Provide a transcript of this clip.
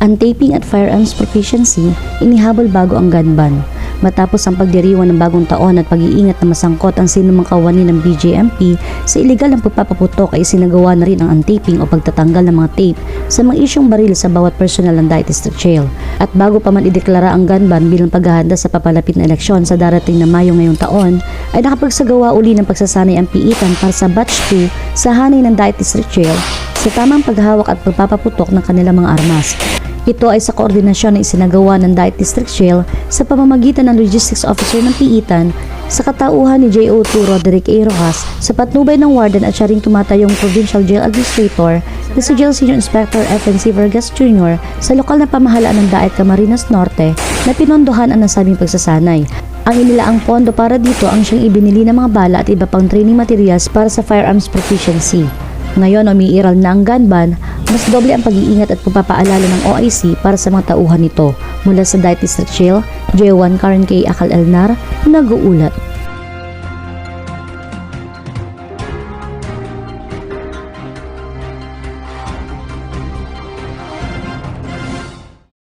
Ang taping at firearms proficiency inihabol bago ang gun ban. Matapos ang pagdiriwang ng bagong taon at pag-iingat na masangkot ang sinumang kawani ng BJMP sa iligal ng pagpapaputok ay sinagawa na rin ang untaping o pagtatanggal ng mga tape sa mga isyong baril sa bawat personal ng Daite District Jail. At bago pa man ideklara ang gun ban bilang paghahanda sa papalapit na eleksyon sa darating na Mayo ngayong taon, ay nakapagsagawa uli ng pagsasanay ang piitan para sa batch 2 sa hanay ng Daite District Jail sa tamang paghawak at pagpapaputok ng kanilang mga armas. Ito ay sa koordinasyon na isinagawa ng Daite District Jail sa pamamagitan ng Logistics Officer ng Piitan sa katauhan ni JO2 Roderick A. Rojas sa patnubay ng Warden at siya ring tumatayong Provincial Jail Administrator na si Jail Senior Inspector FNC Vargas Jr. sa lokal na pamahalaan ng Daet Camarines Norte na pinondohan ang nasabing pagsasanay. Ang inilaang pondo para dito ang siyang ibinili ng mga bala at iba pang training materials para sa firearms proficiency. Ngayon umiiral na ang gun ban, mas doble ang pag-iingat at pagpapaalala ng OIC para sa mga tauhan nito. Mula sa Daite District Jail, J1 Karen K. Akal Elnar, nag-uulat.